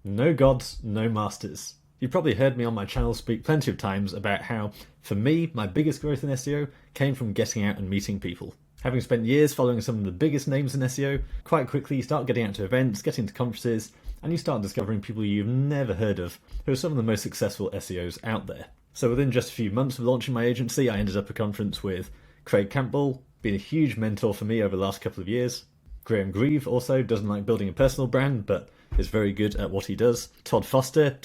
No gods, no masters. You've probably heard me on my channel speak plenty of times about how, for me, my biggest growth in SEO came from getting out and meeting people. Having spent years following some of the biggest names in SEO, quite quickly you start getting out to events, getting to conferences, and you start discovering people you've never heard of who are some of the most successful SEOs out there. So within just a few months of launching my agency, I ended up at a conference with Craig Campbell, been a huge mentor for me over the last couple of years. Graham Grieve also doesn't like building a personal brand, but is very good at what he does. Todd Foster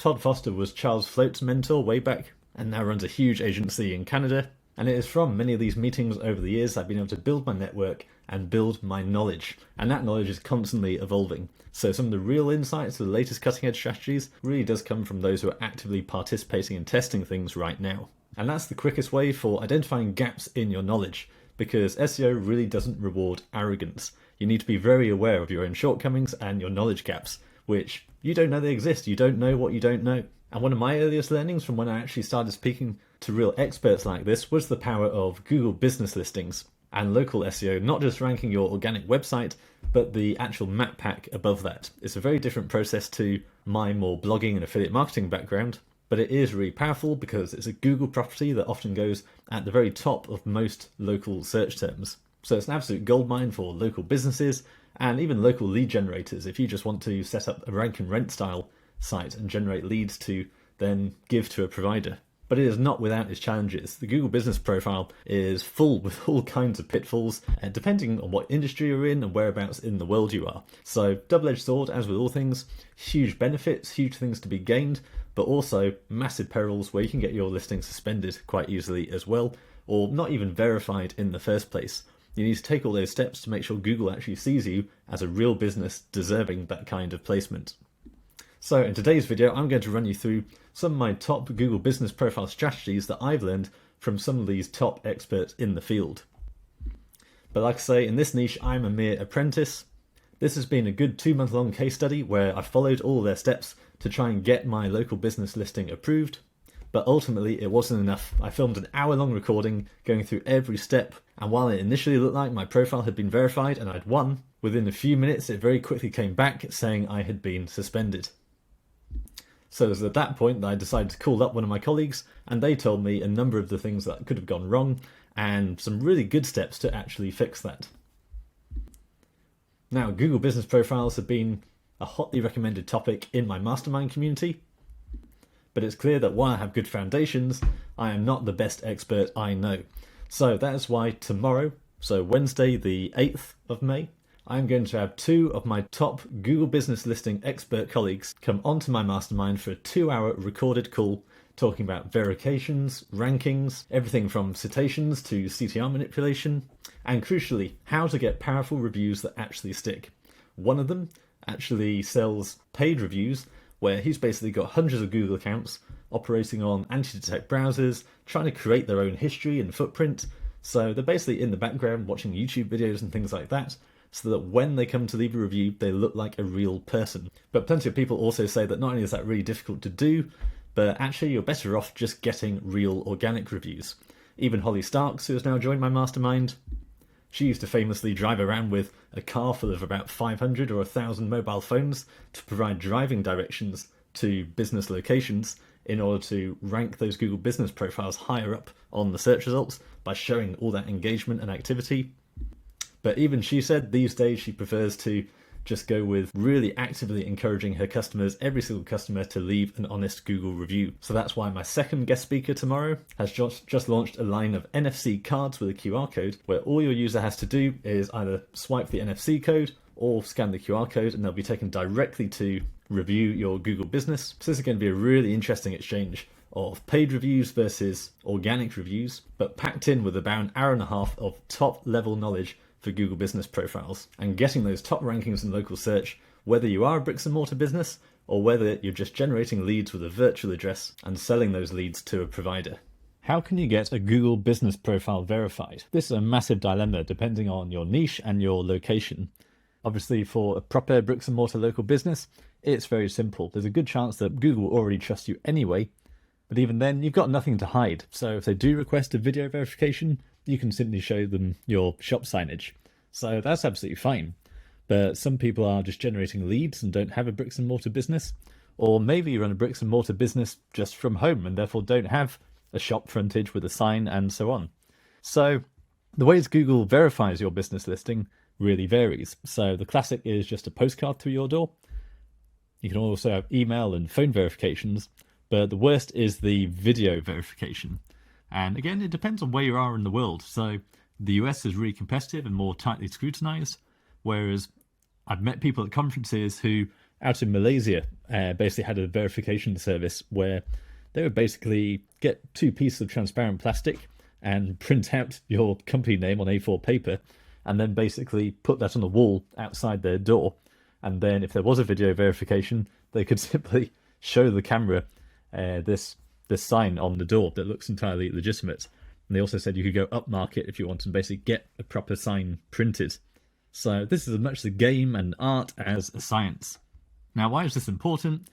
was Charles Float's mentor way back, and now runs a huge agency in Canada. And it is from many of these meetings over the years I've been able to build my network and build my knowledge. And that knowledge is constantly evolving. So some of the real insights to the latest cutting edge strategies really does come from those who are actively participating and testing things right now. And that's the quickest way for identifying gaps in your knowledge, because SEO really doesn't reward arrogance. You need to be very aware of your own shortcomings and your knowledge gaps, which you don't know they exist. You don't know what you don't know. And one of my earliest learnings from when I actually started speaking to real experts like this was the power of Google business listings and local SEO, not just ranking your organic website, but the actual map pack above that. It's a very different process to my more blogging and affiliate marketing background, but it is really powerful because it's a Google property that often goes at the very top of most local search terms. So it's an absolute goldmine for local businesses and even local lead generators if you just want to set up a rank and rent style site and generate leads to then give to a provider. But it is not without its challenges. The Google Business Profile is full with all kinds of pitfalls, depending on what industry you're in and whereabouts in the world you are. So double-edged sword, as with all things, huge benefits, huge things to be gained, but also massive perils where you can get your listing suspended quite easily as well, or not even verified in the first place. You need to take all those steps to make sure Google actually sees you as a real business deserving that kind of placement. So in today's video, I'm going to run you through some of my top Google Business Profile strategies that I've learned from some of these top experts in the field. But like I say, in this niche, I'm a mere apprentice. This has been a good 2-month-long case study where I followed all their steps to try and get my local business listing approved. But ultimately, it wasn't enough. I filmed an hour-long recording going through every step, and while it initially looked like my profile had been verified and I'd won, within a few minutes it very quickly came back saying I had been suspended. So it was at that point that I decided to call up one of my colleagues, and they told me a number of the things that could have gone wrong and some really good steps to actually fix that. Now, Google Business Profiles have been a hotly recommended topic in my mastermind community, but it's clear that while I have good foundations, I am not the best expert I know. So that is why tomorrow, so Wednesday the 8th of May, I'm going to have 2 of my top Google Business Listing expert colleagues come onto my mastermind for a 2-hour recorded call talking about verifications, rankings, everything from citations to CTR manipulation, and crucially, how to get powerful reviews that actually stick. One of them actually sells paid reviews where he's basically got hundreds of Google accounts operating on anti-detect browsers, trying to create their own history and footprint. So they're basically in the background watching YouTube videos and things like that, so that when they come to leave a review, they look like a real person. But plenty of people also say that not only is that really difficult to do, but actually you're better off just getting real organic reviews. Even Holly Starks, who has now joined my mastermind, she used to famously drive around with a car full of about 500 or 1,000 mobile phones to provide driving directions to business locations in order to rank those Google business profiles higher up on the search results by showing all that engagement and activity. But even she said these days she prefers to just go with really actively encouraging her customers, every single customer, to leave an honest Google review. So that's why my second guest speaker tomorrow has just launched a line of NFC cards with a QR code where all your user has to do is either swipe the NFC code or scan the QR code and they'll be taken directly to review your Google business. So this is going to be a really interesting exchange of paid reviews versus organic reviews, but packed in with about an hour and a half of top level knowledge for Google Business Profiles and getting those top rankings in local search, whether you are a bricks and mortar business or whether you're just generating leads with a virtual address and selling those leads to a provider. How can you get a Google Business Profile verified? This is a massive dilemma depending on your niche and your location. Obviously, for a proper bricks and mortar local business, it's very simple. There's a good chance that Google will already trust you anyway, but even then, you've got nothing to hide. So if they do request a video verification, you can simply show them your shop signage. So that's absolutely fine. But some people are just generating leads and don't have a bricks and mortar business, Or maybe you run a bricks and mortar business just from home and therefore don't have a shop frontage with a sign and so on. So the ways Google verifies your business listing really varies. So the classic is just a postcard through your door. You can also have email and phone verifications, but the worst is the video verification. And again, it depends on where you are in the world. So the US is really competitive and more tightly scrutinized, whereas I've met people at conferences who, out in Malaysia, basically had a verification service where they would basically get 2 pieces of transparent plastic and print out your company name on A4 paper, and then basically put that on the wall outside their door. And then if there was a video verification, they could simply show the camera this sign on the door that looks entirely legitimate. And they also said you could go upmarket if you want and basically get a proper sign printed. So this is as much a game and art as a science. Now, why is this important?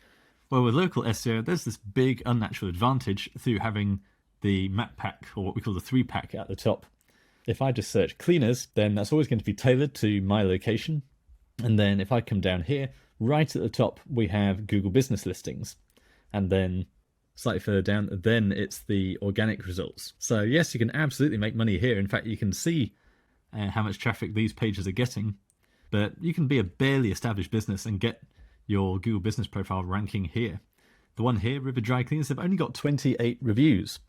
Well, with local SEO, there's this big unnatural advantage through having the map pack, or what we call the 3-pack at the top. If I just search cleaners, then that's always going to be tailored to my location. And then if I come down here, right at the top, we have Google Business Listings. And then slightly further down, then it's the organic results. So yes, you can absolutely make money here. In fact, you can see how much traffic these pages are getting, but you can be a barely established business and get your Google Business Profile ranking here. The one here, River Dry Cleaners, have only got 28 reviews.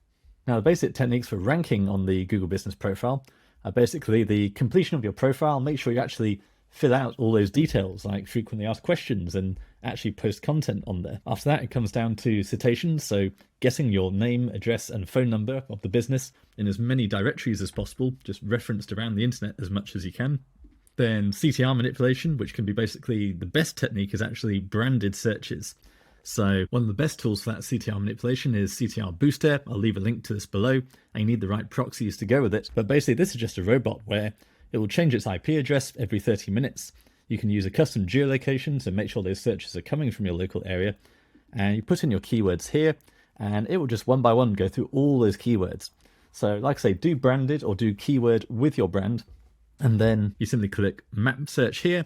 Now, the basic techniques for ranking on the Google Business Profile are basically the completion of your profile. Make sure you actually fill out all those details, like frequently asked questions, and actually post content on there. After that, it comes down to citations, so getting your name, address, and phone number of the business in as many directories as possible, just referenced around the internet as much as you can. Then CTR manipulation, which can be basically the best technique, is actually branded searches. So one of the best tools for that CTR manipulation is CTR Booster. I'll leave a link to this below, and you need the right proxies to go with it. But basically, this is just a robot where it will change its IP address every 30 minutes. You can use a custom geolocation to make sure those searches are coming from your local area. And you put in your keywords here, and it will just one by one go through all those keywords. So like I say, do branded or do keyword with your brand. And then you simply click map search here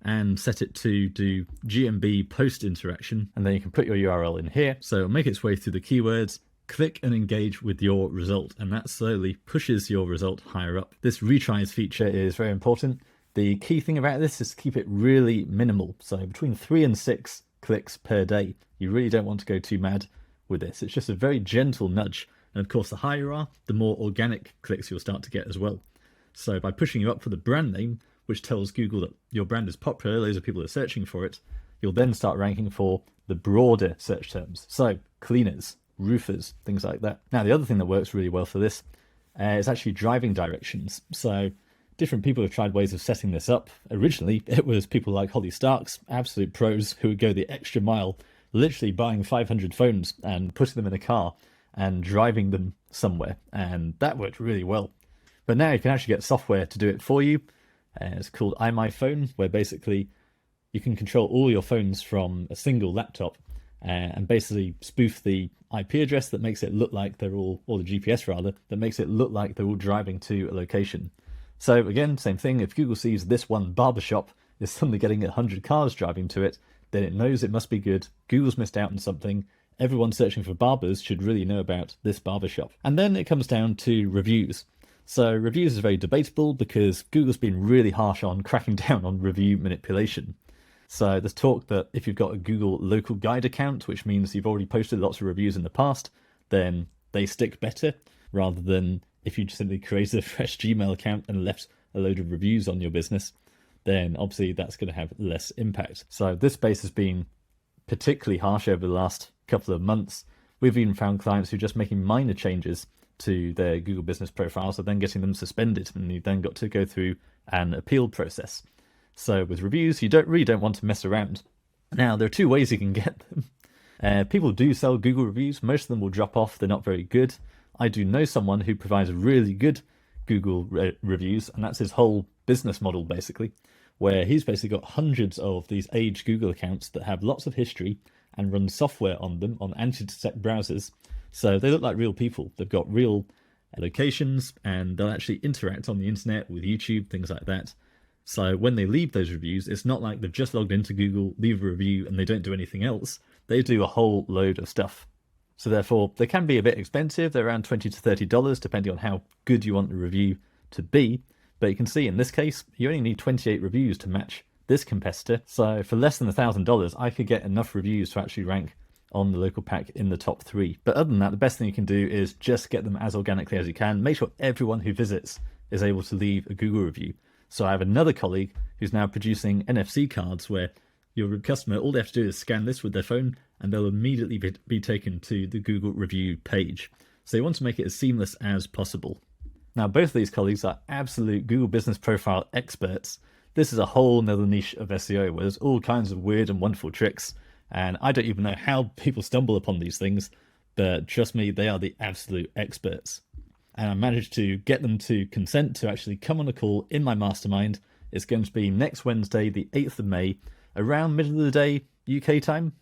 and set it to do GMB post interaction. And then you can put your URL in here. So it'll make its way through the keywords, click and engage with your result. And that slowly pushes your result higher up. This retries feature is very important. The key thing about this is to keep it really minimal. So between 3 and 6 clicks per day. You really don't want to go too mad with this. It's just a very gentle nudge. And of course, the higher you are, the more organic clicks you'll start to get as well. So by pushing you up for the brand name, which tells Google that your brand is popular, loads of people are searching for it, you'll then start ranking for the broader search terms. So cleaners, roofers, things like that. Now, the other thing that works really well for this is actually driving directions. So different people have tried ways of setting this up. Originally, it was people like Holly Starks, absolute pros, who would go the extra mile, literally buying 500 phones and putting them in a car and driving them somewhere. And that worked really well. But now you can actually get software to do it for you. It's called iMyPhone, where basically you can control all your phones from a single laptop and basically spoof the IP address that makes it look like they're all, or the GPS rather, that makes it look like they're all driving to a location. So again, same thing, if Google sees this one barbershop is suddenly getting 100 cars driving to it, then it knows it must be good. Google's missed out on something. Everyone searching for barbers should really know about this barbershop. And then it comes down to reviews. So reviews is very debatable because Google's been really harsh on cracking down on review manipulation. So there's talk that if you've got a Google local guide account, which means you've already posted lots of reviews in the past, then they stick better, rather than if you just simply created a fresh Gmail account and left a load of reviews on your business, then obviously that's going to have less impact. So this space has been particularly harsh over the last couple of months. We've even found clients who are just making minor changes to their Google Business profiles and then getting them suspended, and you then got to go through an appeal process. So with reviews, you really don't want to mess around. Now, there are 2 ways you can get them. People do sell Google reviews. Most of them will drop off. They're not very good. I do know someone who provides really good Google reviews, and that's his whole business model, basically, where he's basically got hundreds of these aged Google accounts that have lots of history and run software on them on anti-detect browsers. So they look like real people. They've got real locations, and they'll actually interact on the internet with YouTube, things like that. So when they leave those reviews, it's not like they've just logged into Google, leave a review, and they don't do anything else. they do a whole load of stuff. So therefore, they can be a bit expensive. They're around $20 to $30, depending on how good you want the review to be. But you can see in this case, you only need 28 reviews to match this competitor. So for less than $1,000, I could get enough reviews to actually rank on the local pack in the top 3. But other than that, the best thing you can do is just get them as organically as you can. Make sure everyone who visits is able to leave a Google review. So I have another colleague who's now producing NFC cards where your customer, all they have to do is scan this with their phone and they'll immediately be taken to the Google review page. So you want to make it as seamless as possible. Now, both of these colleagues are absolute Google Business Profile experts. This is a whole nother niche of SEO where there's all kinds of weird and wonderful tricks. And I don't even know how people stumble upon these things, but trust me, they are the absolute experts. And I managed to get them to consent to actually come on a call in my mastermind. It's going to be next Wednesday, the 8th of May, around middle of the day UK time.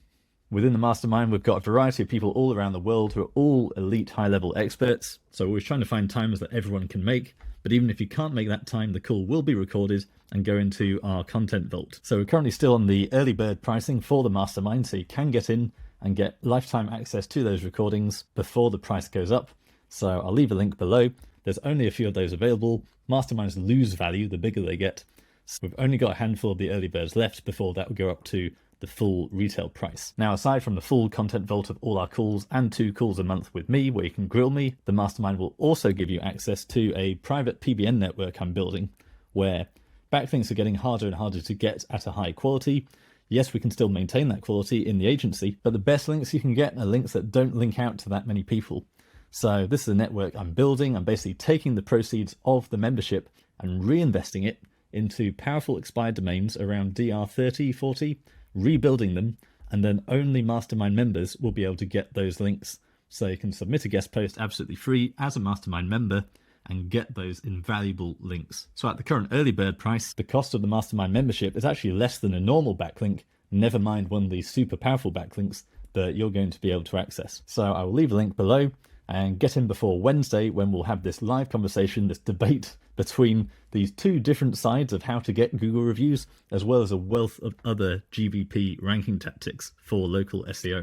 Within the mastermind, we've got a variety of people all around the world who are all elite high-level experts. So we're trying to find times that everyone can make. But even if you can't make that time, the call will be recorded and go into our content vault. So we're currently still on the early bird pricing for the mastermind, so you can get in and get lifetime access to those recordings before the price goes up. So I'll leave a link below. There's only a few of those available. Masterminds lose value the bigger they get. So we've only got a handful of the early birds left before that will go up to the full retail price. Now, aside from the full content vault of all our calls and 2 calls a month with me where you can grill me, the mastermind will also give you access to a private PBN network I'm building where backlinks are getting harder and harder to get at a high quality. Yes, we can still maintain that quality in the agency, but the best links you can get are links that don't link out to that many people. So this is a network I'm building. I'm basically taking the proceeds of the membership and reinvesting it into powerful expired domains around DR 30, 40, rebuilding them, and then only mastermind members will be able to get those links. So you can submit a guest post absolutely free as a mastermind member and get those invaluable links. So at the current early bird price, the cost of the mastermind membership is actually less than a normal backlink, never mind one of these super powerful backlinks that you're going to be able to access. So I will leave a link below and get in before Wednesday when we'll have this live conversation, this debate between these 2 different sides of how to get Google reviews, as well as a wealth of other GBP ranking tactics for local SEO.